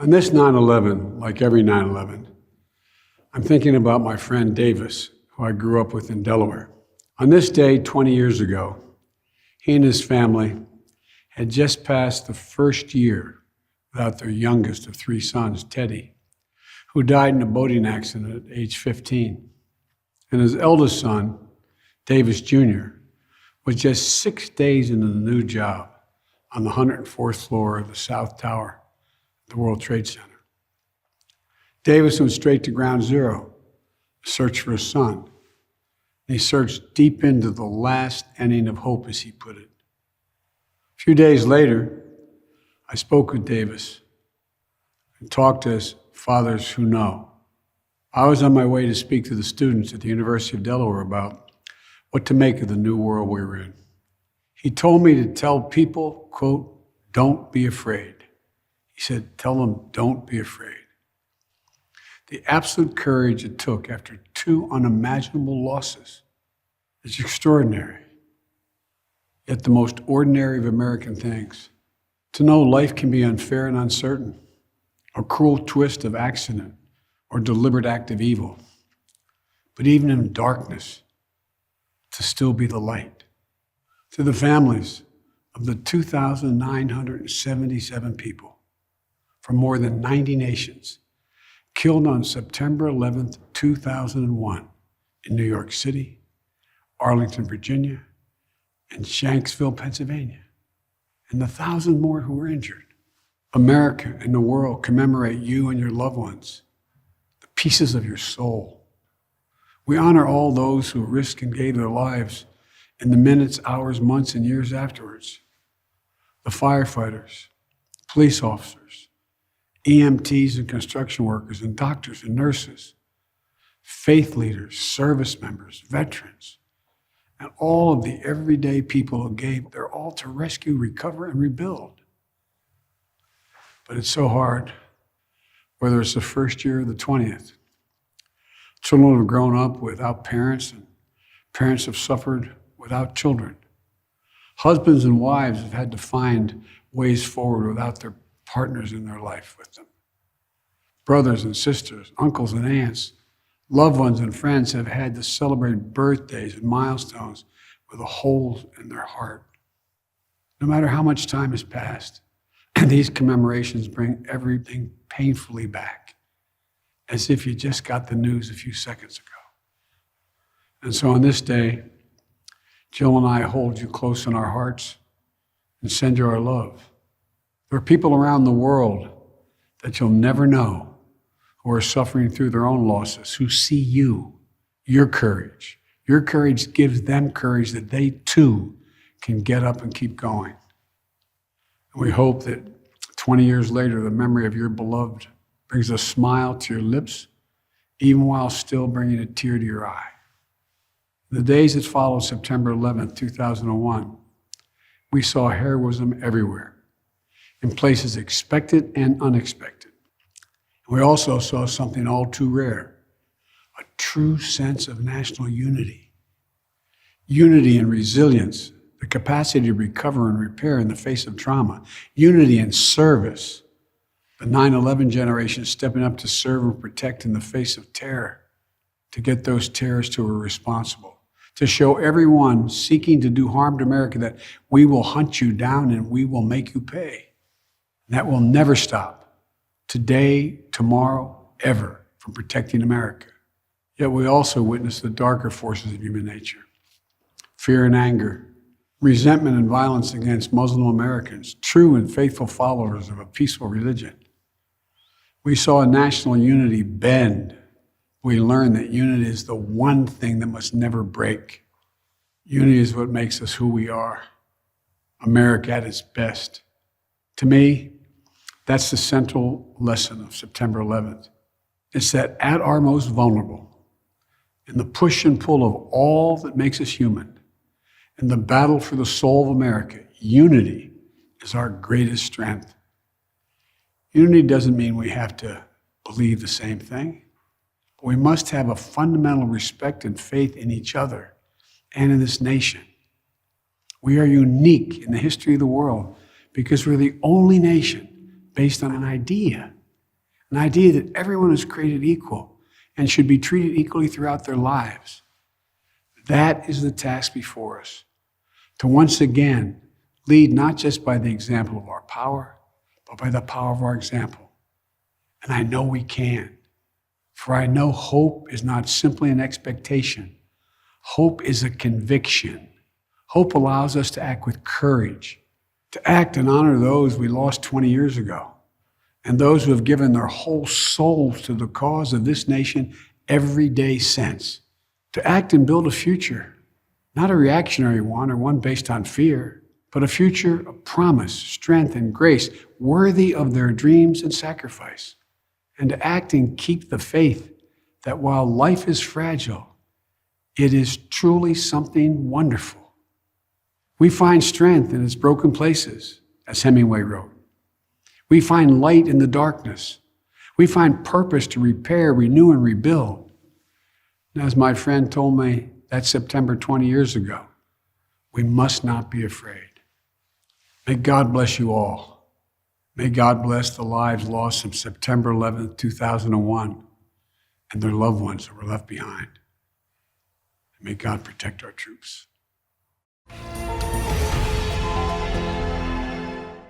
On this 9/11, like every 9/11, I'm thinking about my friend Davis, who I grew up with in Delaware. On this day 20 years ago, he and his family had just passed the first year without their youngest of three sons, Teddy, who died in a boating accident at age 15. And his eldest son, Davis Jr., was just 6 days into the new job on the 104th floor of the South Tower at the World Trade Center. Davis went straight to ground zero to search for his son. And he searched deep into the last inning of hope, as he put it. A few days later, I spoke with Davis and talked to his fathers who know. I was on my way to speak to the students at the University of Delaware about what to make of the new world we were in. He told me to tell people, quote, "Don't be afraid." He said, "Tell them, don't be afraid." The absolute courage it took after two unimaginable losses is extraordinary. Yet the most ordinary of American things, to know life can be unfair and uncertain, a cruel twist of accident or deliberate act of evil, but even in darkness, to still be the light. To the families of the 2,977 people from more than 90 nations killed on September 11th, 2001 in New York City, Arlington, Virginia, and Shanksville, Pennsylvania, and the 1,000 more who were injured. America and the world commemorate you and your loved ones, the pieces of your soul. We honor all those who risked and gave their lives in the minutes, hours, months, and years afterwards. The firefighters, police officers, EMTs and construction workers, and doctors and nurses, faith leaders, service members, veterans, and all of the everyday people who gave their all to rescue, recover, and rebuild. But it's so hard, whether it's the first year or the 20th. Children have grown up without parents, and parents have suffered without children. Husbands and wives have had to find ways forward without their partners in their life with them. Brothers and sisters, uncles and aunts, loved ones and friends have had to celebrate birthdays and milestones with a hole in their heart. No matter how much time has passed, these commemorations bring everything painfully back, as if you just got the news a few seconds ago. And so on this day, Jill and I hold you close in our hearts and send you our love. There are people around the world that you'll never know who are suffering through their own losses, who see you, your courage. Your courage gives them courage that they too can get up and keep going. And we hope that 20 years later, the memory of your beloved brings a smile to your lips, even while still bringing a tear to your eye. In the days that followed September 11th, 2001, we saw heroism everywhere, in places expected and unexpected. We also saw something all too rare, a true sense of national unity. Unity and resilience, the capacity to recover and repair in the face of trauma. Unity and service, the 9/11 generation stepping up to serve and protect in the face of terror, to get those terrorists who were responsible, to show everyone seeking to do harm to America that we will hunt you down and we will make you pay. And that will never stop, today, tomorrow, ever, from protecting America. Yet we also witness the darker forces of human nature. Fear and anger, resentment and violence against Muslim Americans, true and faithful followers of a peaceful religion. We saw national unity bend. We learned that unity is the one thing that must never break. Unity is what makes us who we are, America at its best. To me, that's the central lesson of September 11th. It's that at our most vulnerable, in the push and pull of all that makes us human, in the battle for the soul of America, unity is our greatest strength. Unity doesn't mean we have to believe the same thing. But we must have a fundamental respect and faith in each other and in this nation. We are unique in the history of the world because we're the only nation based on an idea an idea that everyone is created equal and should be treated equally throughout their lives. That is the task before us, to once again lead not just by the example of our power, but by the power of our example. And I know we can, for I know hope is not simply an expectation. Hope is a conviction. Hope allows us to act with courage, to act and honor those we lost 20 years ago, and those who have given their whole souls to the cause of this nation every day since. To act and build a future, not a reactionary one or one based on fear, but a future of promise, strength, and grace, worthy of their dreams and sacrifice. And to act and keep the faith that while life is fragile, it is truly something wonderful. We find strength in its broken places, as Hemingway wrote. We find light in the darkness. We find purpose to repair, renew, and rebuild. And as my friend told me that September 20 years ago, we must not be afraid. May God bless you all. May God bless the lives lost on September 11th, 2001, and their loved ones that were left behind. And may God protect our troops.